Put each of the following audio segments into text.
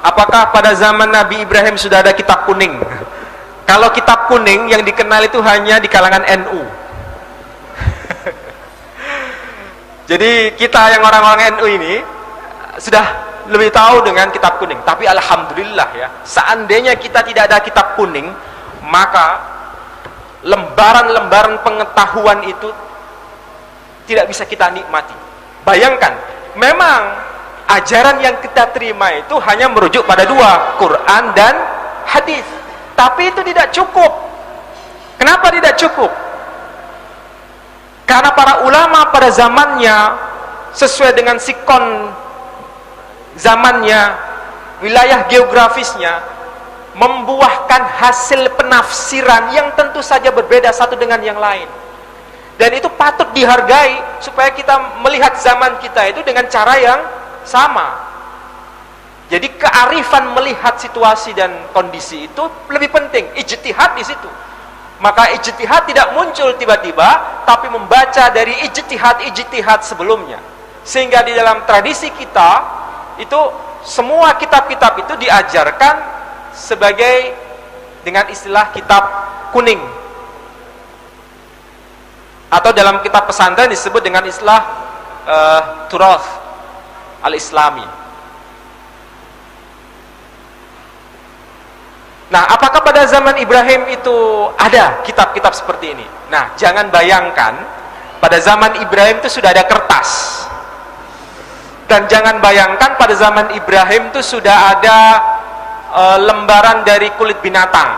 Apakah pada zaman Nabi Ibrahim sudah ada kitab kuning? Kalau kitab kuning yang dikenal itu hanya di kalangan NU. Jadi kita yang orang-orang NU ini sudah lebih tahu dengan kitab kuning. Tapi alhamdulillah ya, seandainya kita tidak ada kitab kuning, maka lembaran-lembaran pengetahuan itu tidak bisa kita nikmati. Bayangkan, memang ajaran yang kita terima itu hanya merujuk pada dua, Quran dan hadis. Tapi itu tidak cukup. Kenapa tidak cukup? Karena para ulama pada zamannya, sesuai dengan sikon zamannya, wilayah geografisnya, membuahkan hasil penafsiran yang tentu saja berbeda satu dengan yang lain. Dan itu patut dihargai, supaya kita melihat zaman kita itu dengan cara yang sama. Jadi kearifan melihat situasi dan kondisi itu lebih penting. Ijtihad di situ. Maka ijtihad tidak muncul tiba-tiba, tapi membaca dari ijtihad sebelumnya. Sehingga di dalam tradisi kita itu semua kitab-kitab itu diajarkan sebagai dengan istilah kitab kuning. Atau dalam kitab pesantren disebut dengan istilah turath al-islami. Nah, apakah pada zaman Ibrahim itu ada kitab-kitab seperti ini? Nah, jangan bayangkan pada zaman Ibrahim itu sudah ada kertas. Dan jangan bayangkan pada zaman Ibrahim itu sudah ada lembaran dari kulit binatang.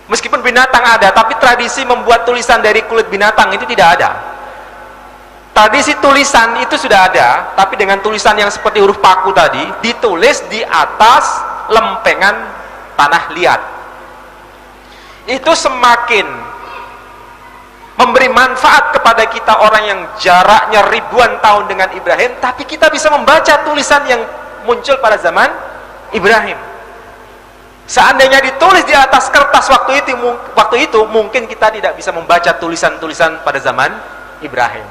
Meskipun binatang ada, tapi tradisi membuat tulisan dari kulit binatang itu tidak ada. Tradisi tulisan itu sudah ada, tapi dengan tulisan yang seperti huruf paku tadi, ditulis di atas lempengan tanah liat. Itu semakin memberi manfaat kepada kita, orang yang jaraknya ribuan tahun dengan Ibrahim, tapi kita bisa membaca tulisan yang muncul pada zaman Ibrahim. Seandainya ditulis di atas kertas waktu itu mungkin kita tidak bisa membaca tulisan-tulisan pada zaman Ibrahim.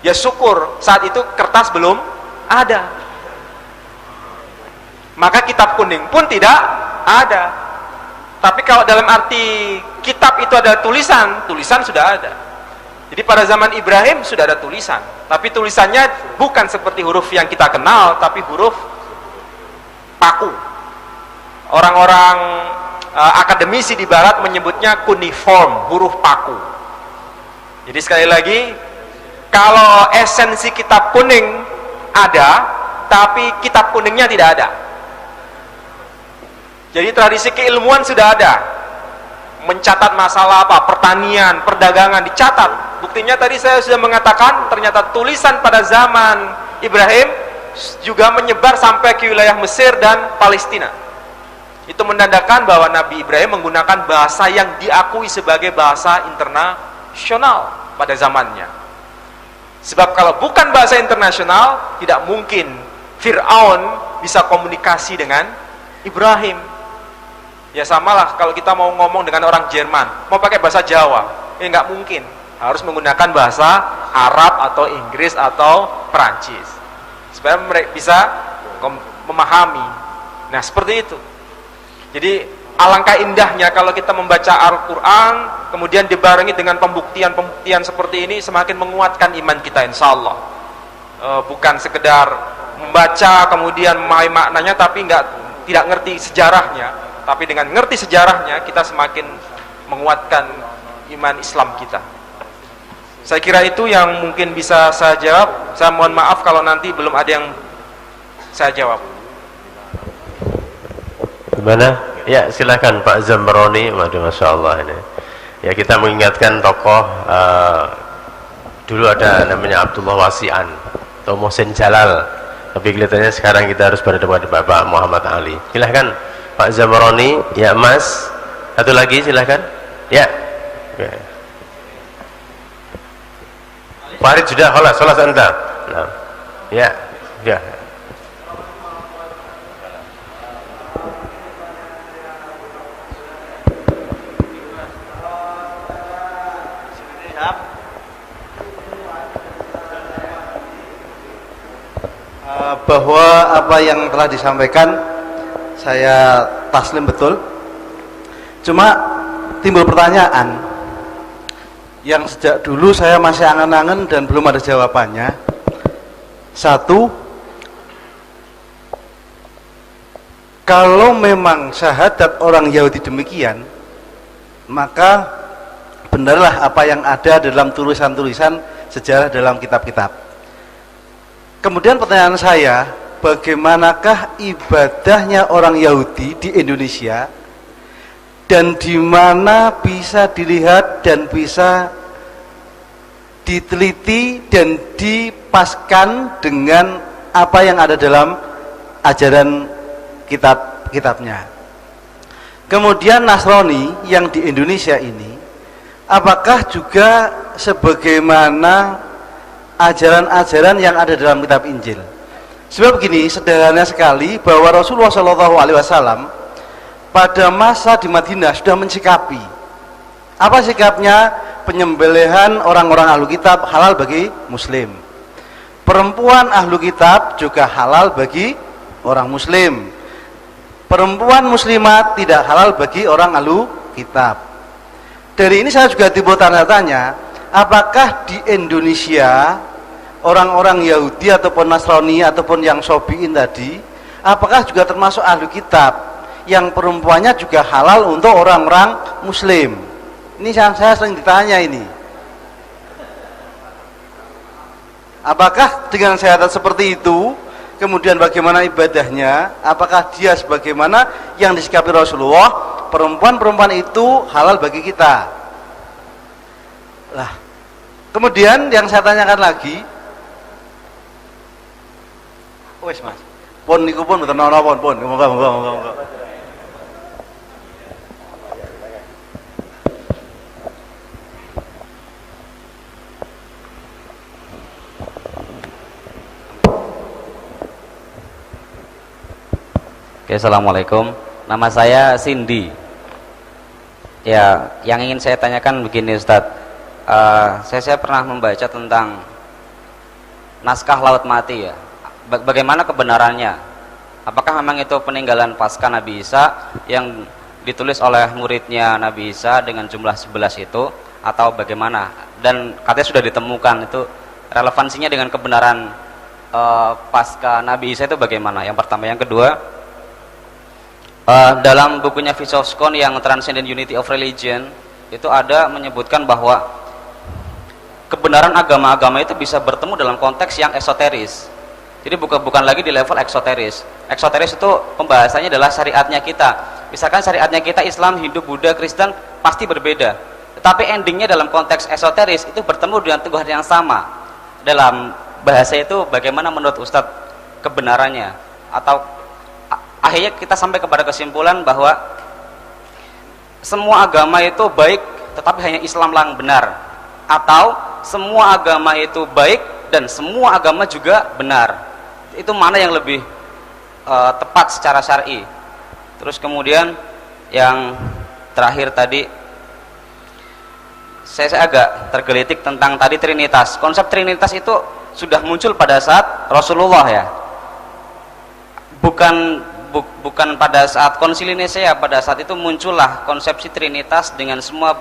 Ya syukur saat itu kertas belum ada. Maka kitab kuning pun tidak ada. Tapi kalau dalam arti kitab itu ada tulisan, tulisan sudah ada. Jadi pada zaman Ibrahim sudah ada tulisan, tapi tulisannya bukan seperti huruf yang kita kenal, tapi huruf paku. Orang-orang akademisi di barat menyebutnya cuneiform, huruf paku. Jadi sekali lagi, kalau esensi kitab kuning ada, tapi kitab kuningnya tidak ada. Jadi tradisi keilmuan sudah ada. Mencatat masalah apa? Pertanian, perdagangan dicatat. Buktinya tadi saya sudah mengatakan, ternyata tulisan pada zaman Ibrahim juga menyebar sampai ke wilayah Mesir dan Palestina. Itu menandakan bahwa Nabi Ibrahim menggunakan bahasa yang diakui sebagai bahasa internasional pada zamannya. Sebab kalau bukan bahasa internasional, tidak mungkin Fir'aun bisa komunikasi dengan Ibrahim. Ya samalah kalau kita mau ngomong dengan orang Jerman, mau pakai bahasa Jawa, nggak mungkin. Harus menggunakan bahasa Arab atau Inggris atau Perancis, supaya mereka bisa memahami. Nah seperti itu. Jadi alangkah indahnya kalau kita membaca Al-Quran, kemudian dibarengi dengan pembuktian-pembuktian seperti ini, semakin menguatkan iman kita insya Allah. Bukan sekedar membaca kemudian memahami maknanya tapi tidak ngerti sejarahnya. Tapi dengan ngerti sejarahnya kita semakin menguatkan iman Islam kita. Saya kira itu yang mungkin bisa saya jawab. Saya mohon maaf kalau nanti belum ada yang saya jawab. Gimana? Ya silakan Pak Zamroni. Waduh, Masya Allah ini. Ya kita mengingatkan tokoh dulu ada namanya Abdullah Wasi'an atau Mohsin Jalal. Tapi kelihatannya sekarang kita harus berdebat dengan Bapak Muhammad Ali. Silahkan Pak Zamroni. Ya Mas. Satu lagi silahkan. Ya. Ya. Farid sudah, kholas anta. Nah. Ya. Ya. bahwa apa yang telah disampaikan saya taslim betul. Cuma timbul pertanyaan yang sejak dulu saya masih angan-angan dan belum ada jawabannya. Satu, kalau memang syahadat orang Yahudi demikian, maka benarlah apa yang ada dalam tulisan-tulisan sejarah dalam kitab-kitab. Kemudian pertanyaan saya, bagaimanakah ibadahnya orang Yahudi di Indonesia, dan di mana bisa dilihat dan bisa diteliti dan dipaskan dengan apa yang ada dalam ajaran kitab-kitabnya. Kemudian Nasrani yang di Indonesia ini, apakah juga sebagaimana ajaran-ajaran yang ada dalam kitab Injil? Sebab begini, sederhana sekali bahwa Rasulullah SAW pada masa di Madinah sudah mensikapi. Apa sikapnya? Penyembelihan orang-orang ahlu kitab halal bagi muslim, perempuan ahlu kitab juga halal bagi orang muslim, perempuan muslimat tidak halal bagi orang ahlu kitab. Dari ini saya juga timbul tanya-tanya, apakah di Indonesia orang-orang Yahudi ataupun Nasrani ataupun yang Sobiin tadi, apakah juga termasuk ahlu kitab yang perempuannya juga halal untuk orang-orang muslim? Ini saya sering ditanya ini. Apakah dengan syahadat seperti itu, kemudian bagaimana ibadahnya? Apakah dia sebagaimana yang disikapi Rasulullah, perempuan-perempuan itu halal bagi kita? Lah, kemudian yang saya tanyakan lagi, wes mas, pun niku pun betul nono pun, moga. Oke, assalamualaikum. Nama saya Cindy. Ya, yang ingin saya tanyakan begini Ustadz. Saya pernah membaca tentang naskah Laut Mati ya. Bagaimana kebenarannya? Apakah memang itu peninggalan pasca Nabi Isa yang ditulis oleh muridnya Nabi Isa dengan jumlah 11 itu, atau bagaimana? Dan katanya sudah ditemukan, itu relevansinya dengan kebenaran pasca Nabi Isa itu bagaimana? Yang pertama. Yang kedua, dalam bukunya Vygotsky yang Transcendent Unity of Religion itu ada menyebutkan bahwa kebenaran agama-agama itu bisa bertemu dalam konteks yang esoteris. Jadi bukan lagi di level eksoteris. Eksoteris itu pembahasannya adalah syariatnya kita. Misalkan syariatnya kita Islam, Hindu, Buddha, Kristen pasti berbeda. Tetapi endingnya dalam konteks esoteris itu bertemu dengan Tuhan yang sama. Dalam bahasa itu bagaimana menurut Ustadz kebenarannya? Atau akhirnya kita sampai kepada kesimpulan bahwa semua agama itu baik tetapi hanya Islam yang benar, atau semua agama itu baik dan semua agama juga benar. Itu mana yang lebih tepat secara syar'i? Terus kemudian yang terakhir tadi, saya agak tergelitik tentang tadi Trinitas. Konsep Trinitas itu sudah muncul pada saat Rasulullah ya, bukan pada saat Konsili Nisea. Pada saat itu muncullah konsepsi Trinitas dengan semua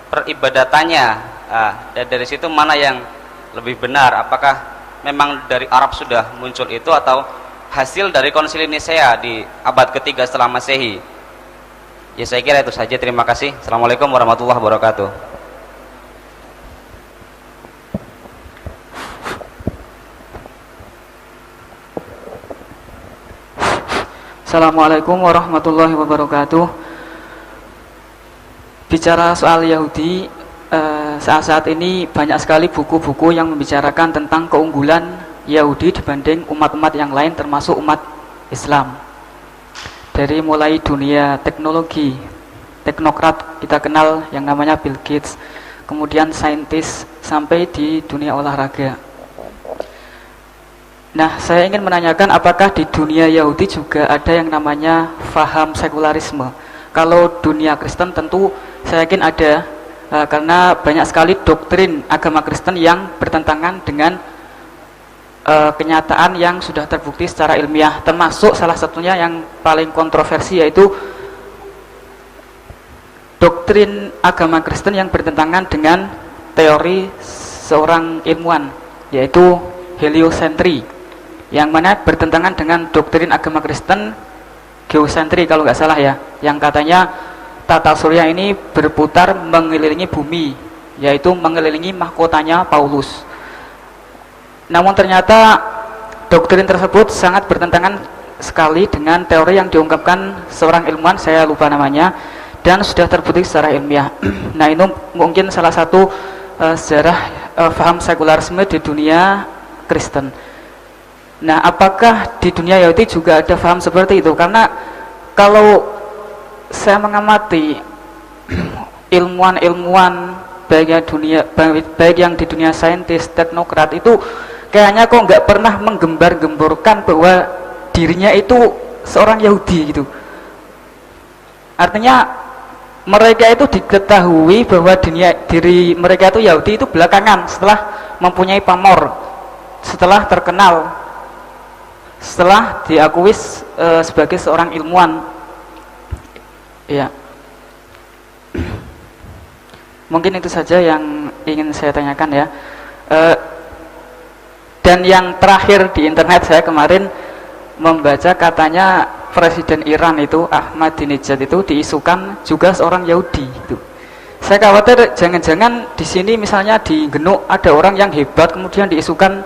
peribadatannya. Dan dari situ mana yang lebih benar? Apakah memang dari Arab sudah muncul itu, atau hasil dari Konsili Nisea di abad ketiga setelah Masehi? Ya, saya kira itu saja. Terima kasih. Assalamualaikum warahmatullahi wabarakatuh. Assalamualaikum warahmatullahi wabarakatuh. Bicara soal Yahudi, saat-saat ini banyak sekali buku-buku yang membicarakan tentang keunggulan Yahudi dibanding umat-umat yang lain, termasuk umat Islam. Dari mulai dunia teknologi, teknokrat kita kenal yang namanya Bill Gates, kemudian saintis, sampai di dunia olahraga. Nah, saya ingin menanyakan apakah di dunia Yahudi juga ada yang namanya faham sekularisme. Kalau dunia Kristen tentu saya yakin ada, karena banyak sekali doktrin agama Kristen yang bertentangan dengan kenyataan yang sudah terbukti secara ilmiah, termasuk salah satunya yang paling kontroversi yaitu doktrin agama Kristen yang bertentangan dengan teori seorang ilmuwan, yaitu heliosentri, yang mana bertentangan dengan doktrin agama Kristen geosentri kalau nggak salah ya, yang katanya tata surya ini berputar mengelilingi bumi, yaitu mengelilingi mahkotanya Paulus. Namun ternyata doktrin tersebut sangat bertentangan sekali dengan teori yang diungkapkan seorang ilmuwan, saya lupa namanya, dan sudah terbukti secara ilmiah. Nah, itu mungkin salah satu sejarah faham sekularisme di dunia Kristen. Nah, apakah di dunia Yahudi juga ada faham seperti itu? Karena kalau saya mengamati ilmuwan-ilmuwan baik yang di dunia saintis, teknokrat itu kayaknya kok nggak pernah menggembar-gemborkan bahwa dirinya itu seorang Yahudi gitu. Artinya mereka itu diketahui bahwa diri mereka itu Yahudi itu belakangan, setelah mempunyai pamor, setelah terkenal, setelah diakui sebagai seorang ilmuwan. Ya, mungkin itu saja yang ingin saya tanyakan ya. Dan yang terakhir di internet, saya kemarin membaca katanya Presiden Iran itu Ahmadinejad itu diisukan juga seorang Yahudi itu. Saya khawatir jangan-jangan di sini misalnya di Genuk ada orang yang hebat kemudian diisukan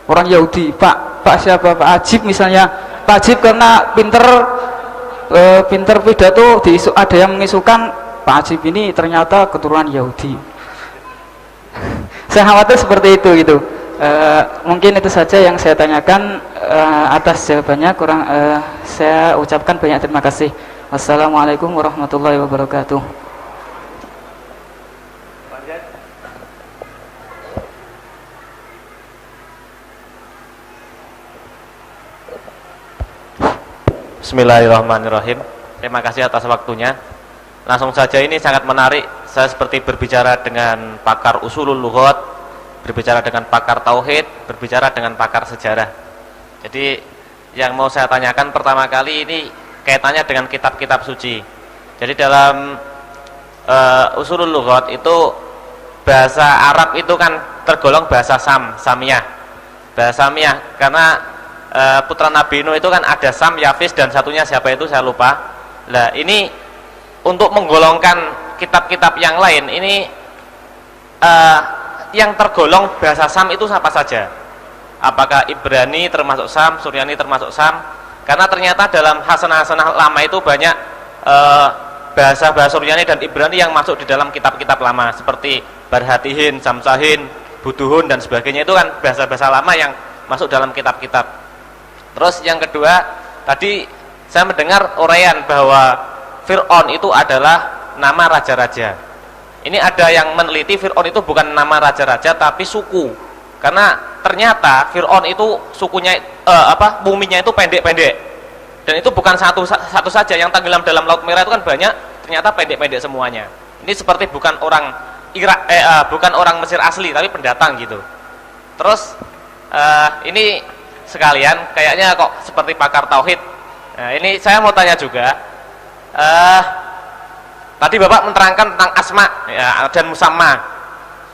orang Yahudi. Pak siapa, Pak Ajib misalnya, Pak Ajib karena pinter pidato ada yang mengisukan Pak Ajib ini ternyata keturunan Yahudi. Saya khawatir seperti itu gitu. Mungkin itu saja yang saya tanyakan. Atas jawabannya saya ucapkan banyak terima kasih. Wassalamualaikum warahmatullahi wabarakatuh. Bismillahirrahmanirrahim. Terima kasih atas waktunya. Langsung saja, ini sangat menarik. Saya seperti berbicara dengan pakar usulul lughat, berbicara dengan pakar tauhid, berbicara dengan pakar sejarah. Jadi yang mau saya tanyakan pertama kali ini kaitannya dengan kitab-kitab suci. Jadi dalam usulul lughat itu bahasa Arab itu kan tergolong bahasa Samiyah. Bahasa Samiyah karena putra Nabi Nuh itu kan ada Sam, Yafis, dan satunya siapa itu saya lupa. Nah, ini untuk menggolongkan kitab-kitab yang lain ini yang tergolong bahasa Sam itu apa saja? Apakah Ibrani termasuk Sam, Suryani termasuk Sam? Karena ternyata dalam hasanah-hasanah lama itu banyak bahasa-bahasa Suryani dan Ibrani yang masuk di dalam kitab-kitab lama, seperti Barhatihin, Samsahin, Buduhun dan sebagainya. Itu kan bahasa-bahasa lama yang masuk dalam kitab-kitab. Terus yang kedua, tadi saya mendengar uraian bahwa Fir'aun itu adalah nama raja-raja. Ini ada yang meneliti Fir'aun itu bukan nama raja-raja tapi suku. Karena ternyata Fir'aun itu sukunya muminya itu pendek-pendek. Dan itu bukan satu saja, yang tenggelam dalam Laut Merah itu kan banyak, ternyata pendek-pendek semuanya. Ini seperti bukan orang bukan orang Mesir asli tapi pendatang gitu. Terus ini sekalian kayaknya kok seperti pakar tauhid. Nah, ini saya mau tanya juga. Tadi Bapak menerangkan tentang asma ya, dan musamma.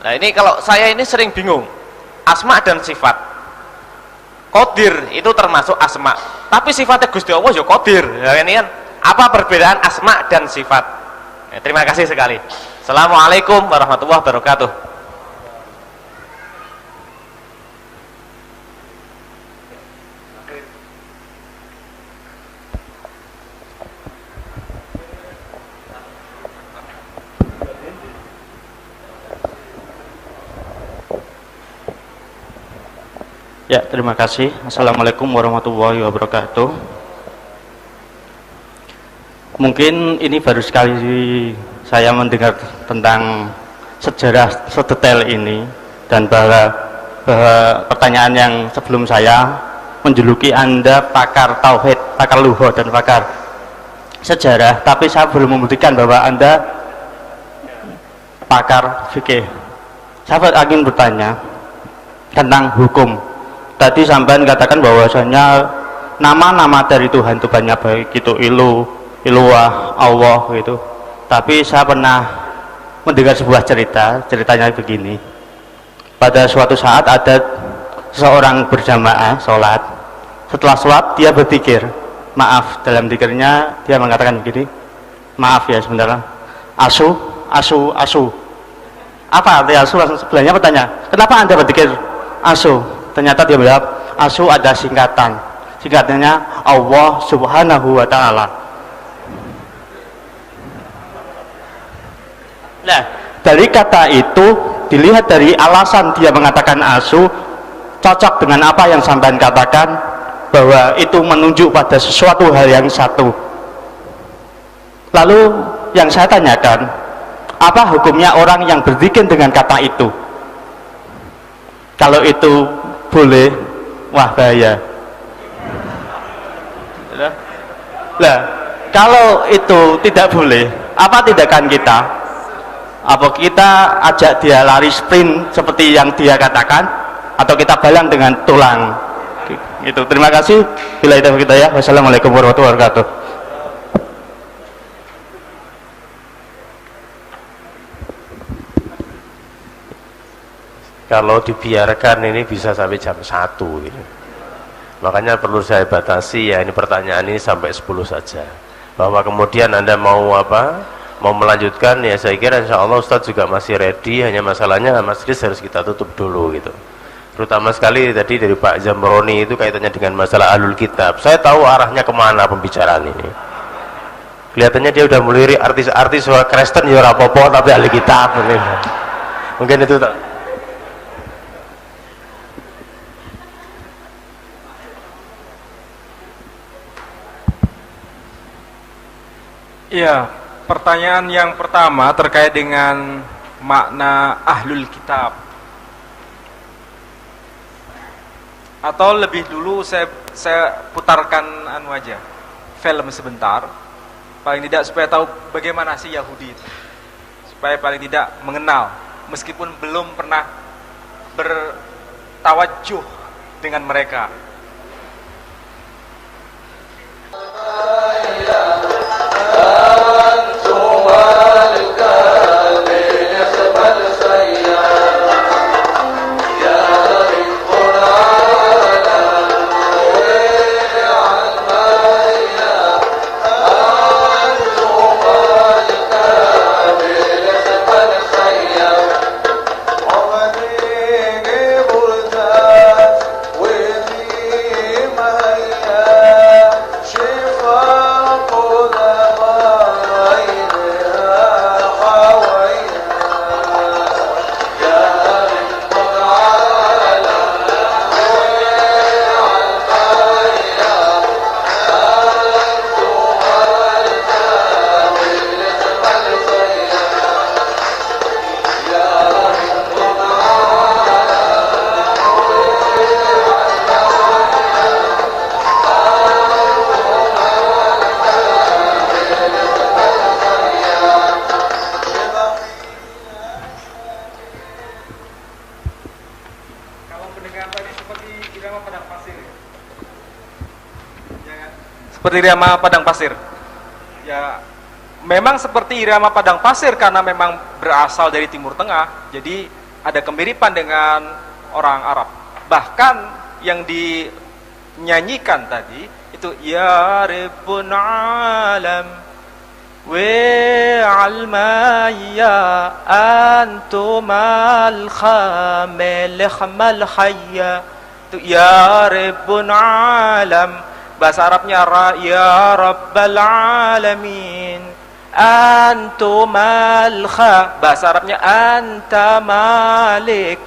Nah, ini kalau saya ini sering bingung. Asma dan sifat. Qadir itu termasuk asma. Tapi sifatnya Gusti Allah ya qadir. Ya, ini kan apa perbedaan asma dan sifat? Ya, terima kasih sekali. Assalamualaikum warahmatullahi wabarakatuh. Ya, terima kasih. Assalamualaikum warahmatullahi wabarakatuh. Mungkin ini baru sekali saya mendengar tentang sejarah sedetail ini, dan bahwa pertanyaan yang sebelum saya menjuluki Anda pakar tauhid, pakar lughat dan pakar sejarah, tapi saya belum membuktikan bahwa Anda pakar fikih. Saya ingin bertanya tentang hukum. tadi sampean katakan bahwasanya nama-nama dari Tuhan itu banyak, baik itu Iluwah, Allah gitu. Tapi saya pernah mendengar sebuah ceritanya begini. Pada suatu saat ada seorang berjamaah sholat. Setelah sholat dia berpikir, maaf, dalam zikirnya dia mengatakan begini, maaf ya sebentar, asu. Apa arti asu? Langsung sebelahnya bertanya, kenapa anda berpikir asu? Ternyata dia menjawab, asu ada singkatannya Allah Subhanahu wa Ta'ala. Nah, dari kata itu dilihat dari alasan dia mengatakan asu, cocok dengan apa yang sampean katakan, bahwa itu menunjuk pada sesuatu hal yang satu. Lalu yang saya tanyakan, apa hukumnya orang yang berzikir dengan kata itu? Kalau itu boleh, wah bahaya. Lah, kalau itu tidak boleh, apa tindakan kita? Apa kita ajak dia lari sprint seperti yang dia katakan, atau kita balang dengan tulang? Itu. Terima kasih. Bila itu kita ya. Wassalamualaikum warahmatullahi wabarakatuh. Kalau dibiarkan ini bisa sampai jam 1 gitu. Makanya perlu saya batasi ya, ini pertanyaan ini sampai 10 saja. Bahwa kemudian Anda mau apa? Mau melanjutkan ya, saya kira insya Allah Ustadz juga masih ready, hanya masalahnya masjid harus kita tutup dulu gitu. Terutama sekali tadi dari Pak Zamroni itu kaitannya dengan masalah ahlul kitab. Saya tahu arahnya kemana pembicaraan ini. Kelihatannya dia udah melirik artis-artis soal Kristen ya rapopo tapi ahli kitab. Mungkin itu tak. Iya, pertanyaan yang pertama terkait dengan makna ahlul kitab. Atau lebih dulu saya putarkan aja, film sebentar, paling tidak supaya tahu bagaimana sih Yahudi itu, supaya paling tidak mengenal, meskipun belum pernah bertawajuh dengan mereka. Seperti irama padang pasir. Ya, memang seperti irama padang pasir karena memang berasal dari Timur Tengah. Jadi ada kemiripan dengan orang Arab. Bahkan yang dinyanyikan tadi itu ya Rabbun alam wa almaya antumal khamil khamal hayya. Itu ya Rabbun alam. Bahasa Arabnya ya Rabbal Alamin antumal kha. Bahasa Arabnya anta malik.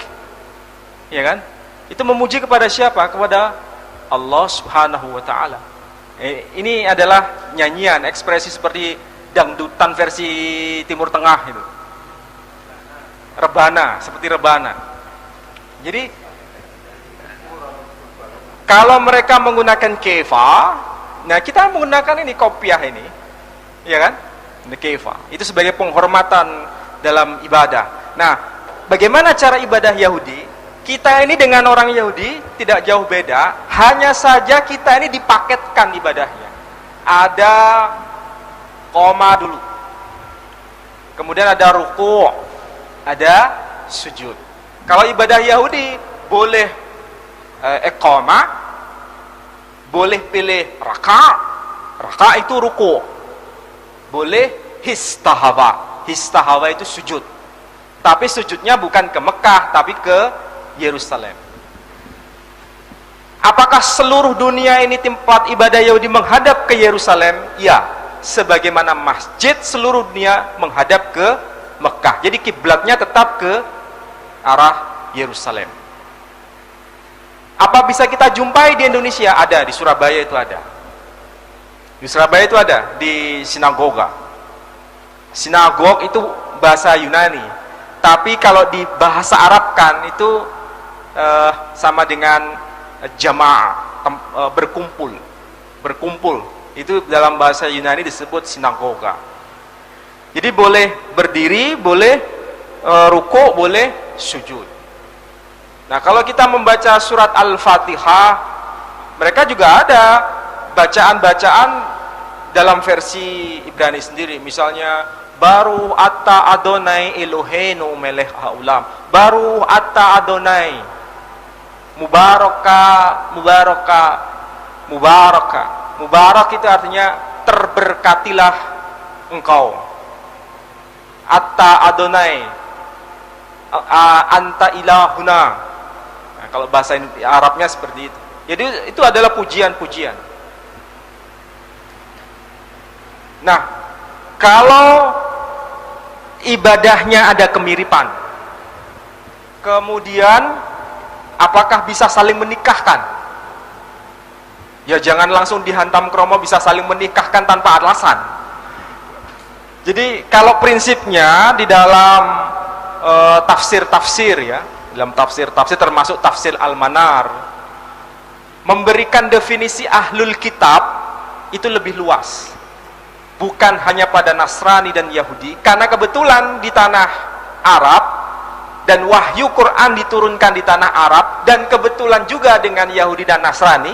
Ya kan? Itu memuji kepada siapa? Kepada Allah Subhanahu wa Ta'ala. Ini adalah nyanyian, ekspresi seperti dangdutan versi Timur Tengah itu. Rebana, seperti rebana. Jadi kalau mereka menggunakan kefa, nah kita menggunakan ini kopiah ini, ya kan? Ini kefa. Itu sebagai penghormatan dalam ibadah. Nah, bagaimana cara ibadah Yahudi? Kita ini dengan orang Yahudi tidak jauh beda, hanya saja kita ini dipaketkan ibadahnya. Ada koma dulu, kemudian ada ruku', ada sujud. Kalau ibadah Yahudi boleh iqamah, boleh pilih raka itu ruku', boleh histahwa itu sujud, tapi sujudnya bukan ke Mekah tapi ke Yerusalem. Apakah seluruh dunia ini tempat ibadah Yahudi menghadap ke Yerusalem? Ya, sebagaimana masjid seluruh dunia menghadap ke Mekah. Jadi kiblatnya tetap ke arah Yerusalem. Apa bisa kita jumpai di Indonesia? Ada, di Surabaya itu ada. Di Surabaya itu ada, di sinagoga. Sinagog itu bahasa Yunani, tapi kalau di bahasa Arabkan itu sama dengan jamaah, berkumpul. Itu dalam bahasa Yunani disebut sinagoga. Jadi boleh berdiri, boleh ruku', boleh sujud. Nah, kalau kita membaca surat Al-Fatihah, mereka juga ada bacaan-bacaan dalam versi Ibrani sendiri. Misalnya, baru atta Adonai Eloheinu melech haolam. Baru atta Adonai. Mubarakah. Mubarak itu artinya terberkatilah engkau. Atta Adonai, anta ilahuna. Nah, kalau bahasa Arabnya seperti itu. Jadi itu adalah pujian-pujian. Nah, kalau ibadahnya ada kemiripan, kemudian apakah bisa saling menikahkan? Ya jangan langsung dihantam kromo bisa saling menikahkan tanpa alasan. Jadi kalau prinsipnya di dalam tafsir-tafsir ya, dalam tafsir-tafsir termasuk tafsir Al-Manar, memberikan definisi ahlul kitab itu lebih luas. Bukan hanya pada Nasrani dan Yahudi, karena kebetulan di tanah Arab dan wahyu Quran diturunkan di tanah Arab, dan kebetulan juga dengan Yahudi dan Nasrani.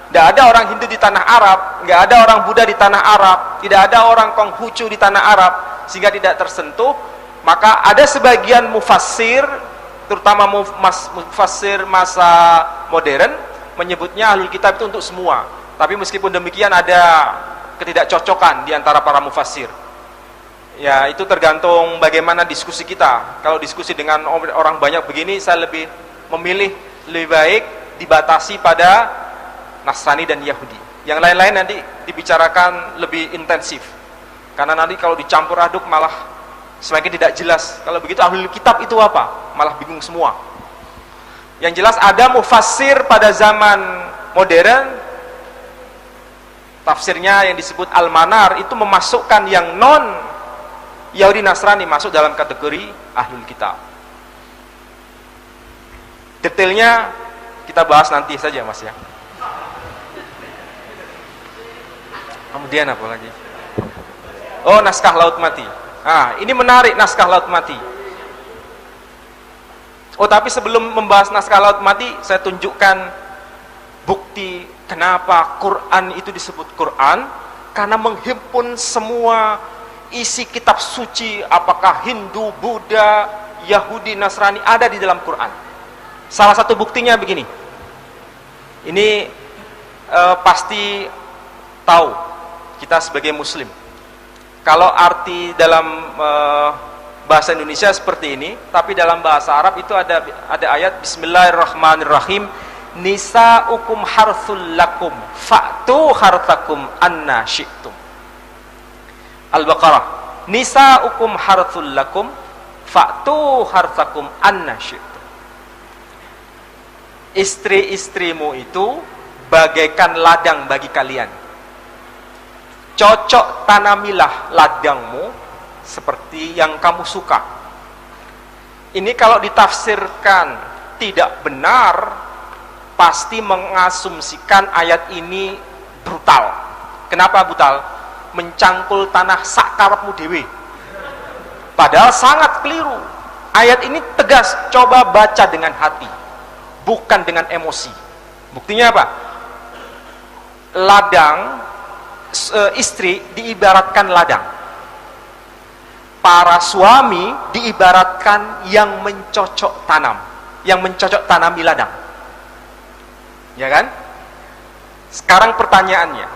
Tidak ada orang Hindu di tanah Arab, nggak ada orang Buddha di tanah Arab, tidak ada orang Konghucu di tanah Arab, sehingga tidak tersentuh. Maka ada sebagian mufassir, terutama mufassir masa modern, menyebutnya ahlul kitab itu untuk semua. Tapi meskipun demikian ada ketidakcocokan di antara para mufassir. Ya, itu tergantung bagaimana diskusi kita. Kalau diskusi dengan orang banyak begini, saya lebih memilih lebih baik dibatasi pada Nasrani dan Yahudi. Yang lain-lain nanti dibicarakan lebih intensif. Karena nanti kalau dicampur aduk malah semakin tidak jelas. Kalau begitu ahlul kitab itu apa? Malah bingung semua. Yang jelas ada mufassir pada zaman modern, tafsirnya yang disebut Al-Manar itu memasukkan yang non Yahudi Nasrani masuk dalam kategori ahlul kitab. Detailnya kita bahas nanti saja Mas ya. Kemudian apa lagi? Oh, naskah Laut Mati. Nah, ini menarik naskah Laut Mati. Oh, tapi sebelum membahas naskah Laut Mati, saya tunjukkan bukti kenapa Quran itu disebut Quran, karena menghimpun semua isi kitab suci, apakah Hindu, Buddha, Yahudi, Nasrani, ada di dalam Quran. Salah satu buktinya begini. Ini pasti tahu kita sebagai muslim. Kalau arti dalam bahasa Indonesia seperti ini, tapi dalam bahasa Arab itu ada ayat Bismillahirrahmanirrahim, nisa'ukum harthul lakum fa'tu harthakum anna syi'tum. Al-Baqarah, nisa'ukum harthul lakum fa'tu harthakum anna syi'tum. Istri-istrimu itu bagaikan ladang bagi kalian. Cocok tanamilah ladangmu seperti yang kamu suka. Ini kalau ditafsirkan tidak benar, pasti mengasumsikan ayat ini brutal. Kenapa brutal? Mencangkul tanah sakarepmu dewe. Padahal sangat keliru. Ayat ini tegas, coba baca dengan hati. bukan dengan emosi. Buktinya apa? Ladang, istri diibaratkan ladang, para suami diibaratkan yang mencocok tanam, yang mencocok tanami ladang, ya kan? Sekarang pertanyaannya,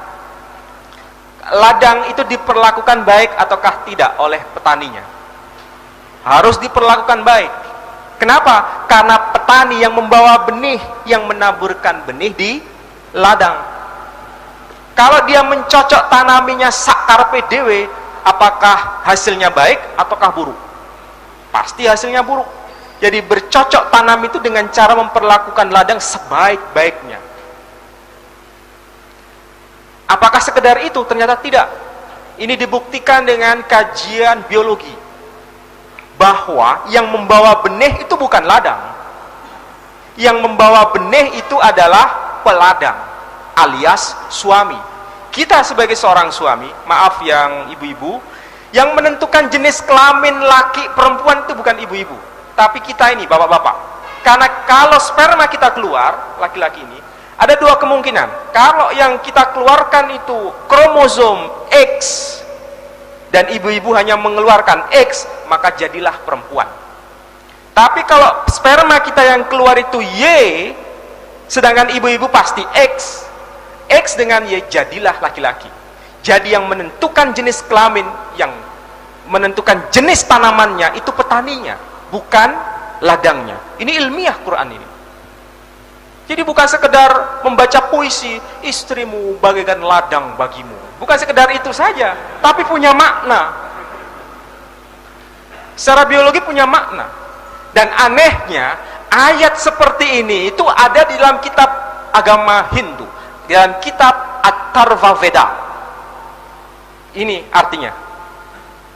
ladang itu diperlakukan baik ataukah tidak oleh petaninya? Harus diperlakukan baik. Kenapa? Karena petani yang membawa benih, yang menaburkan benih di ladang. Kalau dia mencocok tanaminya sak karepe dhewe, apakah hasilnya baik ataukah buruk? Pasti hasilnya buruk. Jadi bercocok tanam itu dengan cara memperlakukan ladang sebaik-baiknya. Apakah sekedar itu? Ternyata tidak. Ini dibuktikan dengan kajian biologi, bahwa yang membawa benih itu bukan ladang. Yang membawa benih itu adalah peladang, alias suami. Kita sebagai seorang suami, maaf yang ibu-ibu, yang menentukan jenis kelamin laki perempuan itu bukan ibu-ibu, tapi kita ini, bapak-bapak. Karena kalau sperma kita keluar, laki-laki ini, ada dua kemungkinan. Kalau yang kita keluarkan itu kromosom X, dan ibu-ibu hanya mengeluarkan X, maka jadilah perempuan. Tapi kalau sperma kita yang keluar itu Y, sedangkan ibu-ibu pasti X, X dengan Y, jadilah laki-laki. Jadi yang menentukan jenis kelamin, yang menentukan jenis tanamannya, itu petaninya, bukan ladangnya. Ini ilmiah Quran ini. Jadi bukan sekedar membaca puisi, istrimu bagaikan ladang bagimu. Bukan sekedar itu saja, tapi punya makna. Secara biologi punya makna. Dan anehnya, ayat seperti ini itu ada di dalam kitab agama Hindu, dalam kitab Atharva Veda. Ini artinya.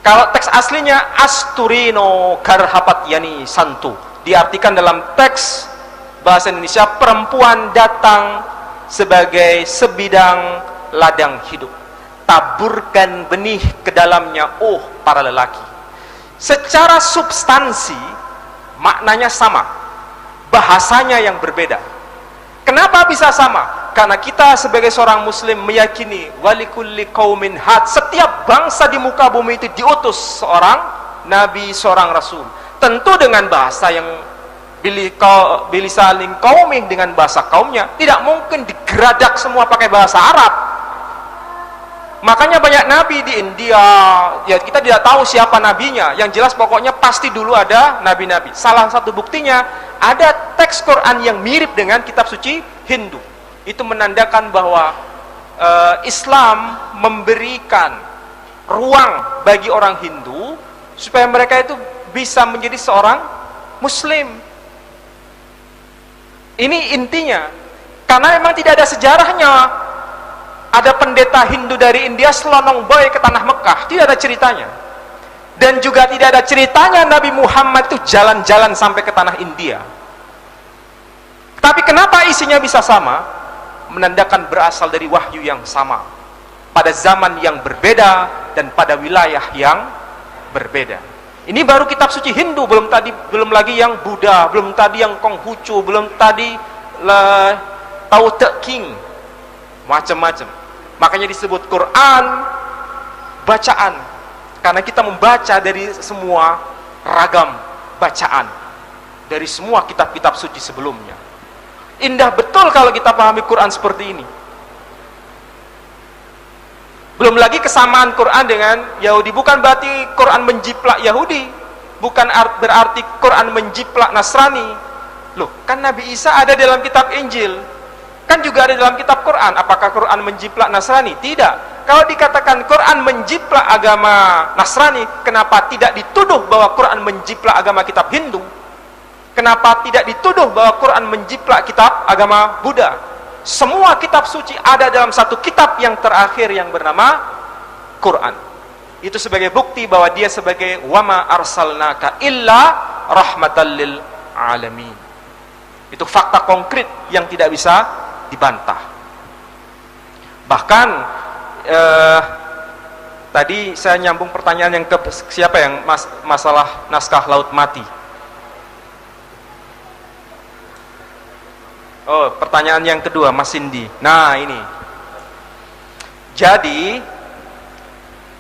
Kalau teks aslinya Asturino Garhapatyani Santu, diartikan dalam teks bahasa Indonesia, perempuan datang sebagai sebidang ladang hidup, taburkan benih ke dalamnya, oh para lelaki. Secara substansi maknanya sama, bahasanya yang berbeda. Kenapa bisa sama? Karena kita sebagai seorang muslim meyakini walikulli qaumin had, setiap bangsa di muka bumi itu diutus seorang nabi, seorang rasul, tentu dengan bahasa yang bilisanin qaumih, dengan bahasa kaumnya. Tidak mungkin digeradak semua pakai bahasa Arab. Makanya banyak nabi di India, ya kita tidak tahu siapa nabinya. Yang jelas pokoknya pasti dulu ada nabi-nabi. Salah satu buktinya ada teks Quran yang mirip dengan kitab suci Hindu. Itu menandakan bahwa Islam memberikan ruang bagi orang Hindu supaya mereka itu bisa menjadi seorang muslim. Ini intinya. Karena memang tidak ada sejarahnya ada pendeta Hindu dari India selonong boy ke tanah Mekah, tidak ada ceritanya. Dan juga tidak ada ceritanya Nabi Muhammad itu jalan-jalan sampai ke tanah India. Tapi kenapa isinya bisa sama? Menandakan berasal dari wahyu yang sama, pada zaman yang berbeda dan pada wilayah yang berbeda. Ini baru kitab suci Hindu, belum lagi yang Buddha, belum tadi yang Konghucu, belum tadi Tao Te King, macam-macam. Makanya disebut Quran bacaan, karena kita membaca dari semua ragam bacaan, dari semua kitab-kitab suci sebelumnya. Indah betul kalau kita pahami Quran seperti ini. Belum lagi kesamaan Quran dengan Yahudi. Bukan berarti Quran menjiplak Yahudi, bukan berarti Quran menjiplak Nasrani. Loh, kan Nabi Isa ada dalam kitab Injil, kan juga ada dalam kitab Quran. Apakah Quran menjiplak Nasrani? Tidak. Kalau dikatakan Quran menjiplak agama Nasrani, kenapa tidak dituduh bahwa Quran menjiplak agama kitab Hindu? Kenapa tidak dituduh bahwa Quran menjiplak kitab agama Buddha? Semua kitab suci ada dalam satu kitab yang terakhir yang bernama Quran. Itu sebagai bukti bahwa dia sebagai wama arsalnaka illa rahmatan lil alamin. Itu fakta konkret yang tidak bisa dibantah. Bahkan tadi saya nyambung pertanyaan yang ke siapa yang masalah naskah Laut Mati. Oh, pertanyaan yang kedua, Mas Cindy. Nah, ini. Jadi,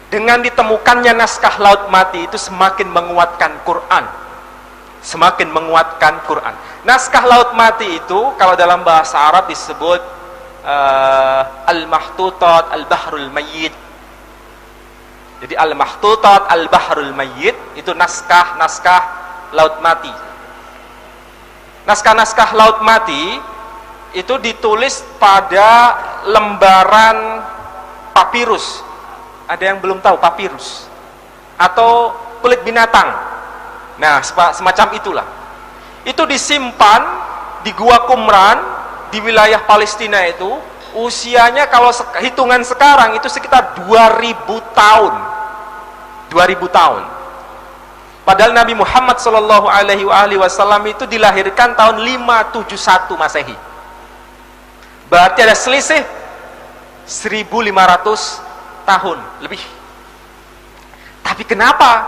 dengan ditemukannya naskah Laut Mati itu semakin menguatkan Quran. Semakin menguatkan Quran. Naskah Laut Mati itu kalau dalam bahasa Arab disebut Al-Mahtutat Al-Bahrul Mayyit. Jadi Al-Mahtutat Al-Bahrul Mayyit itu naskah-naskah Laut Mati. Naskah-naskah Laut Mati itu ditulis pada lembaran papirus. Ada yang belum tahu papirus atau kulit binatang. Nah, semacam itulah. Itu disimpan di Gua Qumran di wilayah Palestina itu. Usianya kalau hitungan sekarang itu sekitar 2000 tahun. 2000 tahun. Padahal Nabi Muhammad SAW itu dilahirkan tahun 571 Masehi. Berarti ada selisih 1500 tahun lebih. Tapi kenapa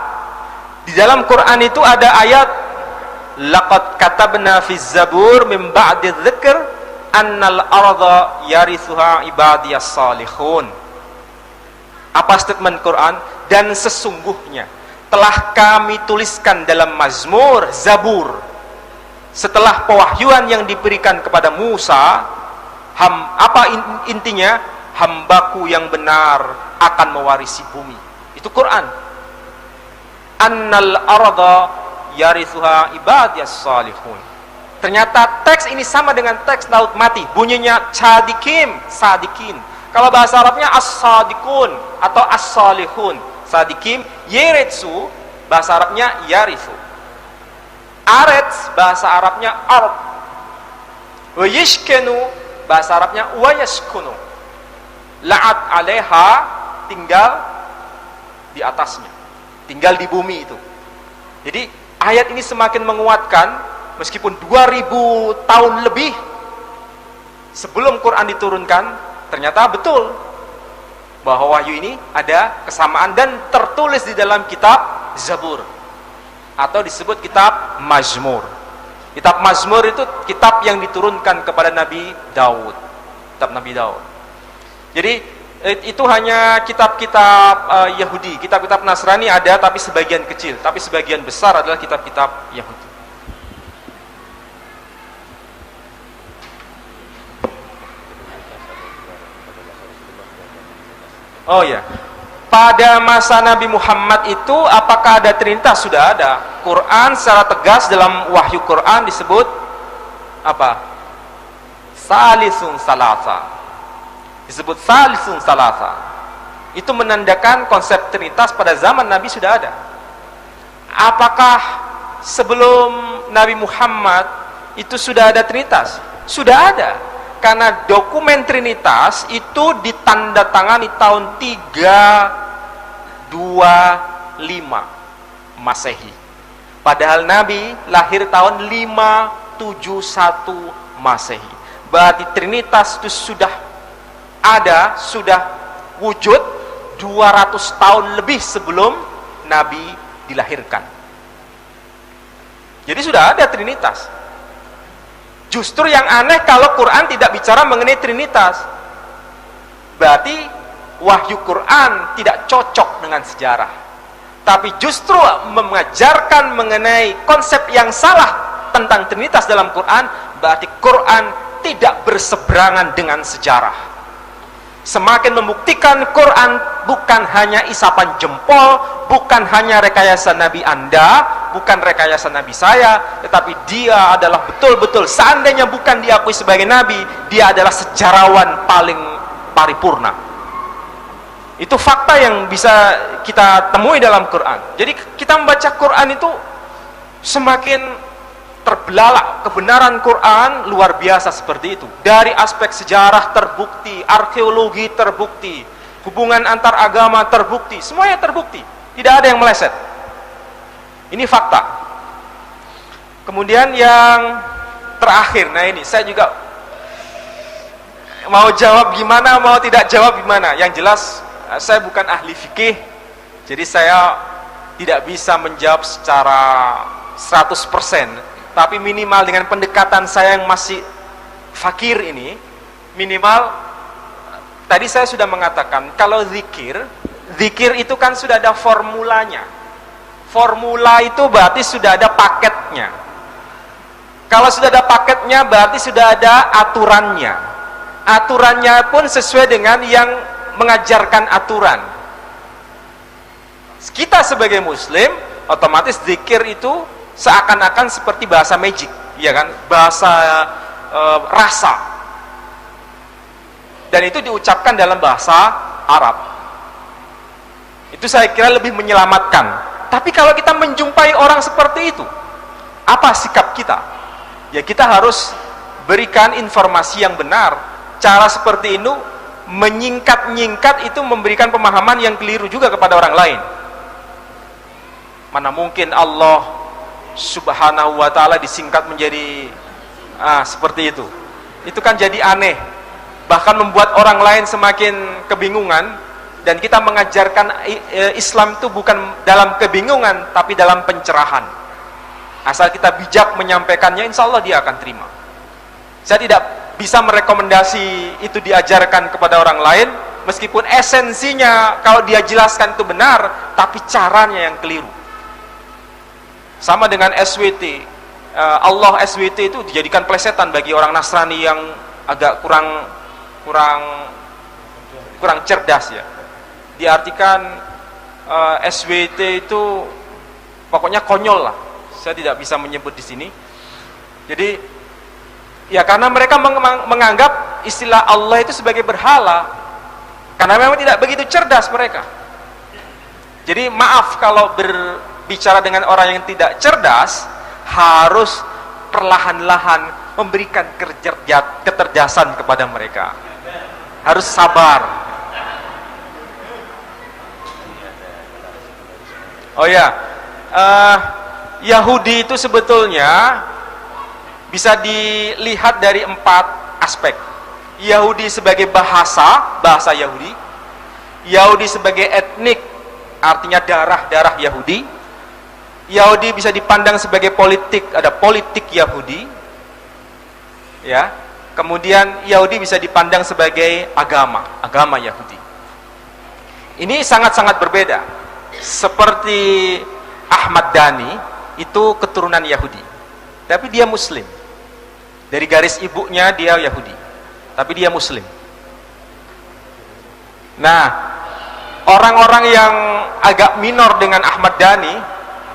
di dalam Quran itu ada ayat laqad katabna fiz zabur min ba'di dzikr annal arda yarithuha ibadiyas salihun. Apa statement Quran? Dan sesungguhnya telah kami tuliskan dalam Mazmur, Zabur, setelah pewahyuan yang diberikan kepada Musa, apa intinya? Hambaku yang benar akan mewarisi bumi. Itu Quran. Annal arda yarithuha ibadiyas salihun. Ternyata teks ini sama dengan teks Laut Mati. Bunyinya sadikim, sadikin. Kalau bahasa Arabnya as-sadikun atau as-salihun. Sadikim, yeretsu, bahasa Arabnya yarithu. Arets, bahasa Arabnya arab. Wayishkenu, bahasa Arabnya wayashkunu. La'at aleha, tinggal di atasnya, tinggal di bumi itu. Jadi ayat ini semakin menguatkan, meskipun 2000 tahun lebih sebelum Quran diturunkan, ternyata betul bahwa wahyu ini ada kesamaan dan tertulis di dalam kitab Zabur atau disebut kitab Mazmur. Kitab Mazmur itu kitab yang diturunkan kepada Nabi Daud. Kitab Nabi Daud. Jadi itu hanya kitab-kitab Yahudi, kitab-kitab Nasrani ada tapi sebagian kecil, tapi sebagian besar adalah kitab-kitab Yahudi. Oh ya, pada masa Nabi Muhammad itu apakah ada Trinitas? Sudah ada. Quran secara tegas dalam wahyu Quran disebut apa? Salisun salasa. Disebut salisun salasa. Itu menandakan konsep Trinitas pada zaman Nabi sudah ada. Apakah sebelum Nabi Muhammad itu sudah ada Trinitas? Sudah ada. Karena dokumen Trinitas itu ditandatangani tahun 325 Masehi. Padahal Nabi lahir tahun 571 Masehi. Berarti Trinitas itu sudah ada, sudah wujud 200 tahun lebih sebelum Nabi dilahirkan. Jadi sudah ada Trinitas. Justru yang aneh kalau Quran tidak bicara mengenai Trinitas. Berarti wahyu Quran tidak cocok dengan sejarah. Tapi justru mengajarkan mengenai konsep yang salah tentang Trinitas dalam Quran, berarti Quran tidak berseberangan dengan sejarah. Semakin membuktikan Quran bukan hanya isapan jempol, bukan hanya rekayasa Nabi Anda, bukan rekayasa Nabi saya, tetapi dia adalah betul-betul, seandainya bukan diakui sebagai Nabi, dia adalah sejarawan paling paripurna. Itu fakta yang bisa kita temui dalam Quran. Jadi kita membaca Quran itu semakin terbelalak. Kebenaran Quran luar biasa seperti itu. Dari aspek sejarah terbukti, arkeologi terbukti, hubungan antar agama terbukti, semuanya terbukti. Tidak ada yang meleset. Ini fakta. Kemudian yang terakhir, nah ini saya juga mau jawab gimana, mau tidak jawab gimana. Yang jelas saya bukan ahli fikih, jadi saya tidak bisa menjawab secara 100%. Tapi minimal dengan pendekatan saya yang masih fakir ini minimal, tadi saya sudah mengatakan kalau zikir itu kan sudah ada formulanya. Formula itu berarti sudah ada paketnya. Kalau sudah ada paketnya berarti sudah ada aturannya. Aturannya pun sesuai dengan yang mengajarkan aturan. Kita sebagai muslim otomatis zikir itu seakan-akan seperti bahasa magic, ya kan? Bahasa rasa. Dan itu diucapkan dalam bahasa Arab. Itu saya kira lebih menyelamatkan. Tapi kalau kita menjumpai orang seperti itu, apa sikap kita? Ya kita harus berikan informasi yang benar. Cara seperti itu menyingkat-nyingkat itu memberikan pemahaman yang keliru juga kepada orang lain. Mana mungkin Allah Subhanahu wa ta'ala disingkat menjadi seperti itu. Itu kan jadi aneh, bahkan membuat orang lain semakin kebingungan. Dan kita mengajarkan Islam itu bukan dalam kebingungan, tapi dalam pencerahan. Asal kita bijak menyampaikannya, insya Allah dia akan terima. Saya tidak bisa merekomendasi itu diajarkan kepada orang lain, meskipun esensinya kalau dia jelaskan itu benar, tapi caranya yang keliru. Sama dengan SWT. Allah SWT itu dijadikan plesetan bagi orang Nasrani yang agak kurang cerdas ya. Diartikan SWT itu pokoknya konyol lah. Saya tidak bisa menyebut di sini. Jadi ya karena mereka menganggap istilah Allah itu sebagai berhala. Karena memang tidak begitu cerdas mereka. Jadi maaf kalau berbicara dengan orang yang tidak cerdas, harus perlahan-lahan memberikan kecerdasan kepada mereka. Harus sabar. Oh ya, Yahudi itu sebetulnya bisa dilihat dari 4 aspek. Yahudi sebagai bahasa Yahudi. Yahudi sebagai etnik, artinya darah Yahudi. Yahudi bisa dipandang sebagai politik, ada politik Yahudi. Ya. Kemudian Yahudi bisa dipandang sebagai agama Yahudi. Ini sangat-sangat berbeda. Seperti Ahmad Dhani itu keturunan Yahudi, tapi dia Muslim. Dari garis ibunya dia Yahudi, tapi dia Muslim. Nah, orang-orang yang agak minor dengan Ahmad Dhani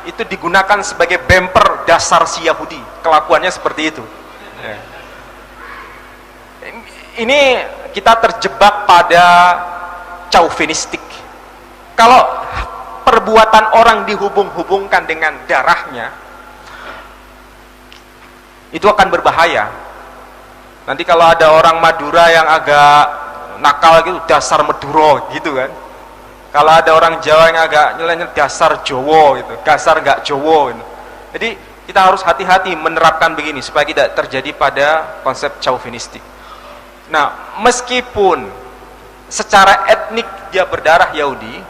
itu digunakan sebagai bumper dasar si Yahudi. Kelakuannya seperti itu. Ini kita terjebak pada chauvinistik. Kalau perbuatan orang dihubung-hubungkan dengan darahnya, itu akan berbahaya. Nanti kalau ada orang Madura yang agak nakal gitu, dasar Maduro gitu kan. Kalau ada orang Jawa yang agak nyeleneh, dasar Jowo gitu, dasar nggak Jowo gitu. Jadi kita harus hati-hati menerapkan begini supaya tidak terjadi pada konsep chauvinistik. Nah, meskipun secara etnik dia berdarah Yahudi,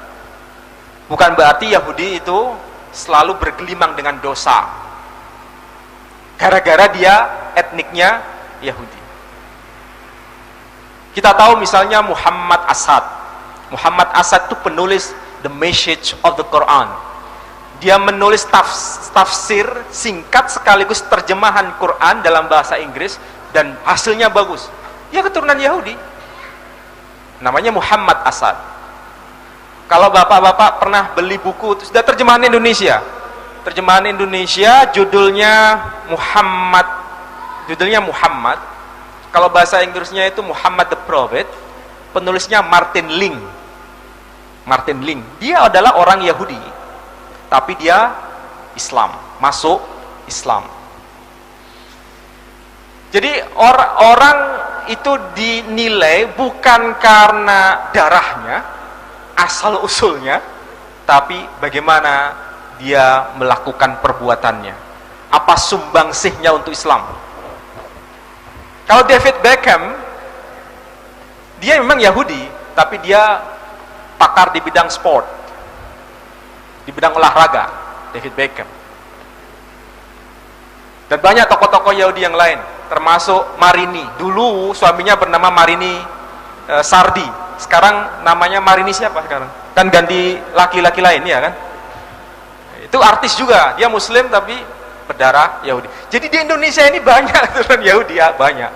bukan berarti Yahudi itu selalu bergelimang dengan dosa gara-gara dia etniknya Yahudi. Kita tahu misalnya Muhammad Asad. Muhammad Asad itu penulis The Message of the Quran. Dia menulis tafsir singkat sekaligus terjemahan Quran dalam bahasa Inggris dan hasilnya bagus. Dia keturunan Yahudi. Namanya Muhammad Asad. Kalau bapak-bapak pernah beli buku, sudah terjemahan Indonesia. Terjemahan Indonesia judulnya Muhammad. Kalau bahasa Inggrisnya itu Muhammad the Prophet. Penulisnya Martin Link. Dia adalah orang Yahudi, tapi dia Islam, masuk Islam. Jadi orang itu dinilai bukan karena darahnya, asal usulnya, tapi bagaimana dia melakukan perbuatannya, apa sumbangsihnya untuk Islam. Kalau David Beckham, dia memang Yahudi, tapi dia pakar di bidang sport, di bidang olahraga. David Beckham dan banyak tokoh-tokoh Yahudi yang lain. termasuk Marini. Dulu suaminya bernama Marini Sardi, sekarang namanya Marini siapa sekarang? Kan ganti laki-laki lain ya kan? Itu artis juga, dia Muslim tapi berdarah Yahudi. Jadi di Indonesia ini banyak keturunan Yahudi ya, banyak.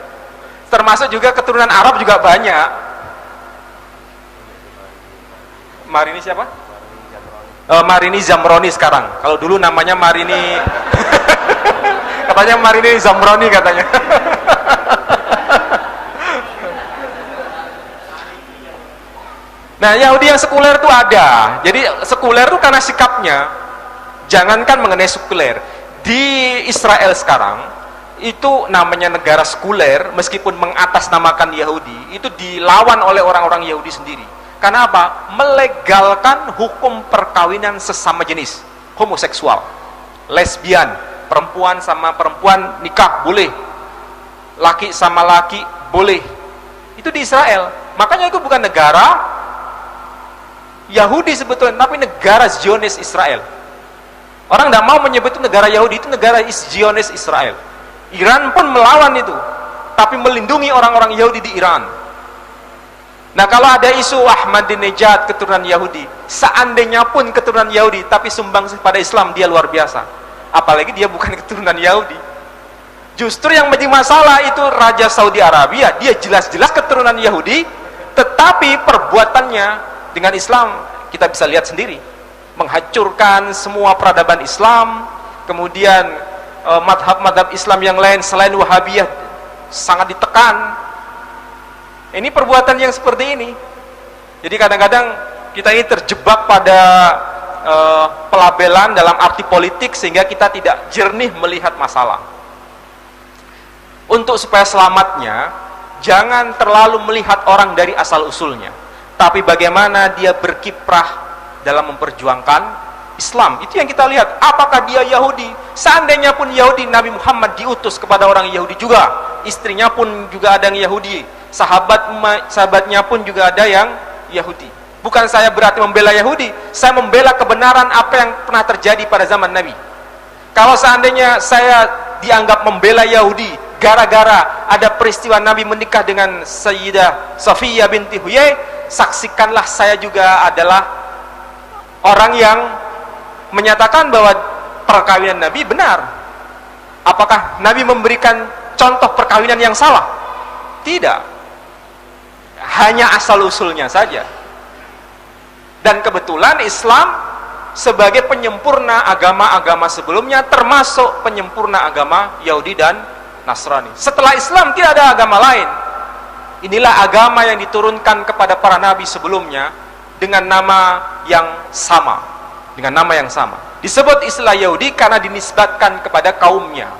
Termasuk juga keturunan Arab juga banyak. Marini siapa? Marini Zamroni sekarang. Kalau dulu namanya Marini katanya Marini Zamroni katanya. Nah, Yahudi yang sekuler itu ada. Jadi sekuler itu karena sikapnya. Jangankan mengenai sekuler, di Israel sekarang itu namanya negara sekuler, meskipun mengatasnamakan Yahudi, itu dilawan oleh orang-orang Yahudi sendiri. Karena apa? Melegalkan hukum perkawinan sesama jenis, homoseksual, lesbian, perempuan sama perempuan nikah boleh, laki sama laki boleh. Itu di Israel. Makanya itu bukan negara Yahudi sebetulnya, tapi negara Zionis Israel. Orang tidak mau menyebut itu negara Yahudi, itu negara Zionis Israel. Iran pun melawan itu, tapi melindungi orang-orang Yahudi di Iran. Nah, kalau ada isu Ahmadinejad keturunan Yahudi, seandainya pun keturunan Yahudi tapi sumbangsih pada Islam, dia luar biasa. Apalagi dia bukan keturunan Yahudi. Justru yang menjadi masalah itu Raja Saudi Arabia, dia jelas-jelas keturunan Yahudi, tetapi perbuatannya dengan Islam kita bisa lihat sendiri, menghancurkan semua peradaban Islam. Kemudian madhab-madhab Islam yang lain selain Wahabiyah sangat ditekan. Ini perbuatan yang seperti ini. Jadi kadang-kadang kita ini terjebak pada pelabelan dalam arti politik, sehingga kita tidak jernih melihat masalah. Untuk supaya selamatnya, jangan terlalu melihat orang dari asal usulnya, tapi bagaimana dia berkiprah dalam memperjuangkan Islam. Itu yang kita lihat. Apakah dia Yahudi? Seandainya pun Yahudi, Nabi Muhammad diutus kepada orang Yahudi juga. Istrinya pun juga ada yang Yahudi. Sahabatnya pun juga ada yang Yahudi. Bukan saya berarti membela Yahudi, saya membela kebenaran apa yang pernah terjadi pada zaman Nabi. Kalau seandainya saya dianggap membela Yahudi gara-gara ada peristiwa Nabi menikah dengan Sayyidah Safiyah binti Huyai, saksikanlah saya juga adalah orang yang menyatakan bahwa perkawinan Nabi benar. Apakah Nabi memberikan contoh perkawinan yang salah? Tidak. Hanya asal-usulnya saja. Dan kebetulan Islam sebagai penyempurna agama-agama sebelumnya, termasuk penyempurna agama Yahudi dan Nasrani. Setelah Islam tidak ada agama lain. Inilah agama yang diturunkan kepada para nabi sebelumnya dengan nama yang sama, dengan nama yang sama. Disebut istilah Yahudi karena dinisbatkan kepada kaumnya.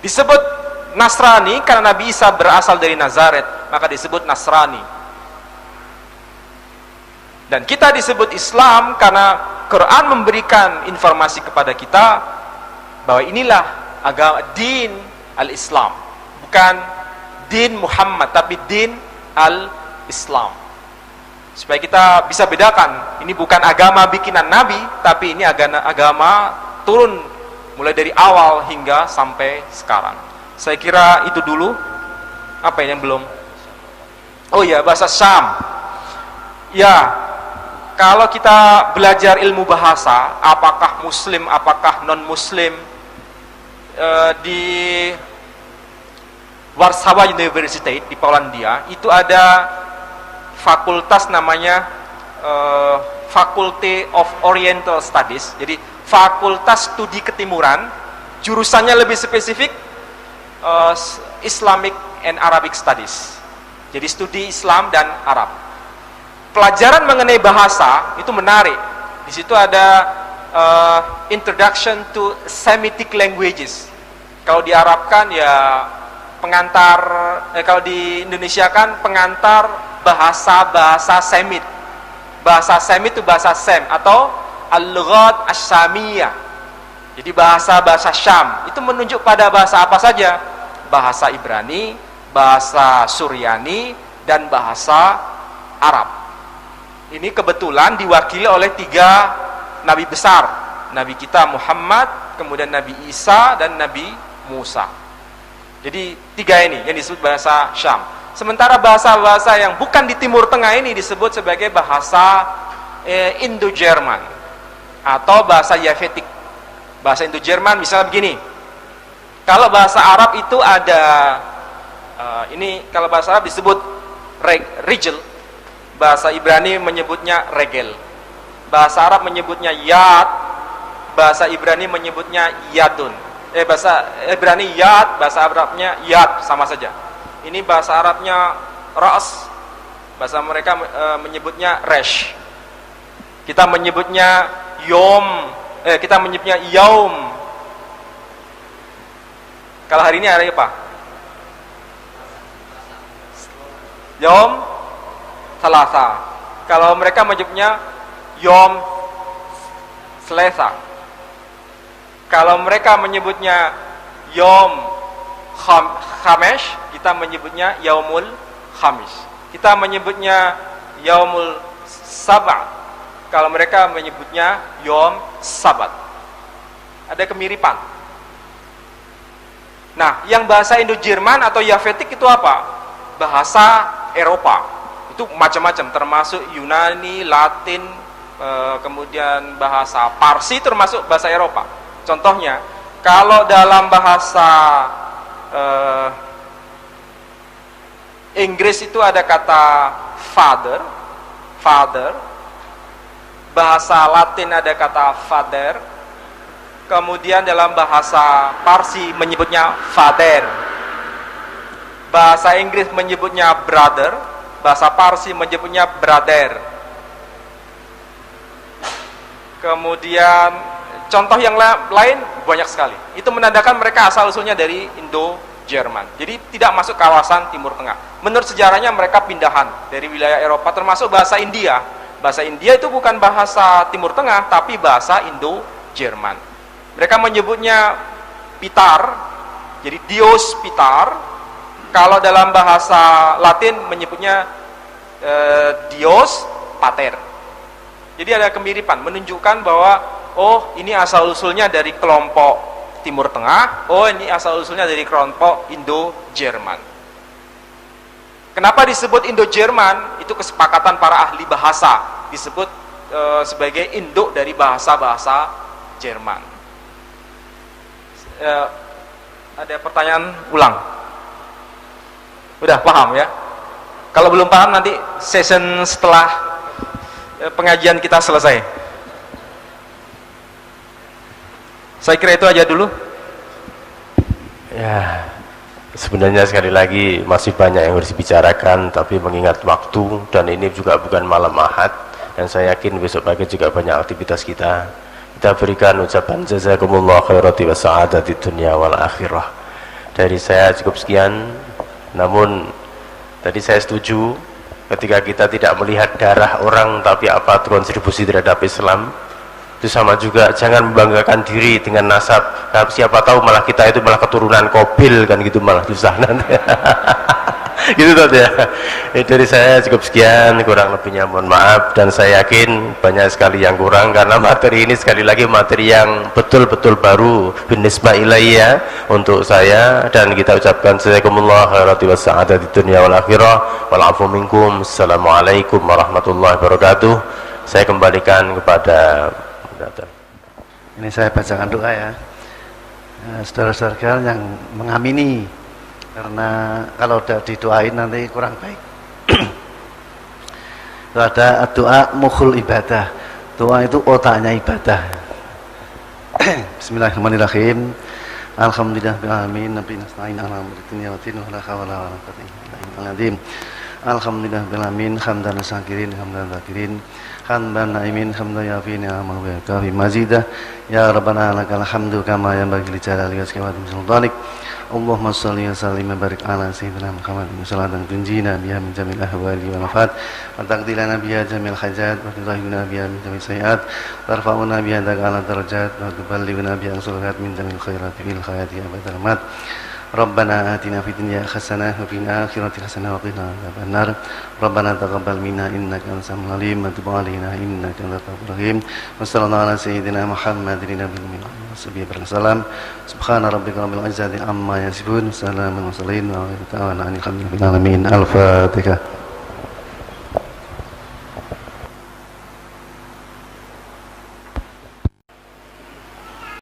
Disebut Nasrani karena Nabi Isa berasal dari Nazaret, maka disebut Nasrani. Dan kita disebut Islam karena Quran memberikan informasi kepada kita bahwa inilah agama din al-Islam, bukan din Muhammad, tapi din al-Islam. Supaya kita bisa bedakan, ini bukan agama bikinan Nabi, tapi ini agama turun mulai dari awal hingga sampai sekarang. Saya kira itu dulu. Apa yang belum? Oh ya, bahasa Syam. Ya, kalau kita belajar ilmu bahasa, apakah muslim, apakah non-muslim, di Warsawa University di Polandia itu ada fakultas namanya Faculty of Oriental Studies. Jadi fakultas studi ketimuran, jurusannya lebih spesifik Islamic and Arabic Studies. Jadi studi Islam dan Arab. Pelajaran mengenai bahasa itu menarik. Di situ ada Introduction to Semitic Languages. Kalau diarabkan ya pengantar, kalau di Indonesia kan pengantar bahasa-bahasa Semit. Bahasa Semit itu bahasa Sem atau Al-Lughat Asy-Syamiyah. Jadi bahasa-bahasa Syam itu menunjuk pada bahasa apa saja? Bahasa Ibrani, bahasa Suryani, dan bahasa Arab. Ini kebetulan diwakili oleh 3 nabi besar, Nabi kita Muhammad, kemudian Nabi Isa, dan Nabi Musa. Jadi tiga ini yang disebut bahasa Syam. Sementara bahasa-bahasa yang bukan di Timur Tengah ini disebut sebagai bahasa Indo-Jerman atau bahasa Yavetik. Bahasa Indo-Jerman misalnya begini. Kalau bahasa Arab itu ada ini, kalau bahasa Arab disebut Rijl, bahasa Ibrani menyebutnya Regel. Bahasa Arab menyebutnya Yad, bahasa Ibrani menyebutnya Yadun. Bahasa Ibrani Yad, bahasa Arabnya Yad, sama saja. Ini bahasa Arabnya Ras, bahasa mereka menyebutnya Resh. Kita menyebutnya Yom, kita menyebutnya Yaum. Kalau hari ini hari apa? Yom Salasa. Kalau mereka menyebutnya Yom Selasa. Kalau mereka menyebutnya Yom Khamesh, kita menyebutnya Yaumul Khamis. Kita menyebutnya Yaumul Saba'. Kalau mereka menyebutnya Yom Sabat. Ada kemiripan. Nah, yang bahasa Indo-Jerman atau Yavetik itu apa? Bahasa Eropa. Itu macam-macam, termasuk Yunani, Latin, kemudian bahasa Parsi, termasuk bahasa Eropa. Contohnya, kalau dalam bahasa Inggris itu ada kata father, bahasa Latin ada kata father, kemudian dalam bahasa Parsi menyebutnya father, bahasa Inggris menyebutnya brother, bahasa Parsi menyebutnya brother. Kemudian contoh yang lain banyak sekali. Itu menandakan mereka asal usulnya dari Indo-Jerman. Jadi tidak masuk kawasan Timur Tengah. Menurut sejarahnya mereka pindahan dari wilayah Eropa, termasuk bahasa India. Bahasa India itu bukan bahasa Timur Tengah, tapi bahasa Indo-Jerman. Mereka menyebutnya Pitar, jadi Dios Pitar. Kalau dalam bahasa Latin menyebutnya Dios Pater. Jadi ada kemiripan, menunjukkan bahwa oh ini asal usulnya dari kelompok Timur Tengah, oh ini asal usulnya dari kelompok Indo-Jerman. Kenapa disebut Indo-Jerman? Itu kesepakatan para ahli bahasa, disebut sebagai induk dari bahasa-bahasa Jerman. Ada pertanyaan ulang? Udah paham ya? Kalau belum paham nanti session setelah pengajian kita selesai. Saya kira itu aja dulu. Ya, sebenarnya sekali lagi masih banyak yang harus dibicarakan, tapi mengingat waktu dan ini juga bukan malam Ahad, dan saya yakin besok pagi juga banyak aktivitas kita. Kita berikan ucapan jazakumullah khairati wa sa'adati dunya wal akhirah. Dari saya cukup sekian. Namun tadi saya setuju ketika kita tidak melihat darah orang tapi apa kontribusi terhadap Islam. Itu sama juga, jangan membanggakan diri dengan nasab. Nah, siapa tahu malah kita itu malah keturunan Qabil kan gitu, malah susah nanti. Gitu tadi ya. Dari saya cukup sekian, kurang lebihnya mohon maaf, dan saya yakin banyak sekali yang kurang karena materi ini sekali lagi materi yang betul-betul baru binisba ilayya untuk saya, dan kita ucapkan jazakumullah khairati wa sa'adati dunya wal akhirah wal afu minkum. Assalamualaikum warahmatullahi wabarakatuh. Saya kembalikan kepada ini saya bacakan doa ya, saudara-saudara yang mengamini, karena kalau udah didoain nanti kurang baik. Itu ada doa mukhul ibadah, doa itu otaknya ibadah. Bismillahirrahmanirrahim. Alhamdulillahirrahmanirrahim. Nabi nasta'in ala dunya wa din wa la hawla wa la quwwata illa billah. Alhamdulillahirrahmanirrahim. Hamdan syakirin hamdan zakirin hamdan naimin hamdan yafi ni'amahu wa kafi mazidah. Ya Rabbana lakal hamdu kama yanbaghi li jalali wajhika wa sultanik. Allahumma shalli wa sallim wa barik ala sayyidina Muhammad salatan tunjina biha min jamil ahwali wal afat wa taqdilana biha jamil hajat wa tudahhina biha min jamil sayiat tarfa'una biha ala darajat wa tuballighuna biha surat min jamil khairat fil hayati abadal mat wa Rabbana atina fid dunya hasanah wa fil akhirati hasanah wa qina adzabannar. Rabbana taqabbal minna innaka antas samiul alim wa tub 'alaina innaka antat tawwabur rahim. Wa sallallahu ala sayyidina Muhammadin nabiyil ummi wa sahbihi wasallam. Subhana rabbika rabbil izzati amma yasifun. Salamun wa salamun ala al-mursalin. Alhamdulillahi rabbil alamin. Al-Fatihah.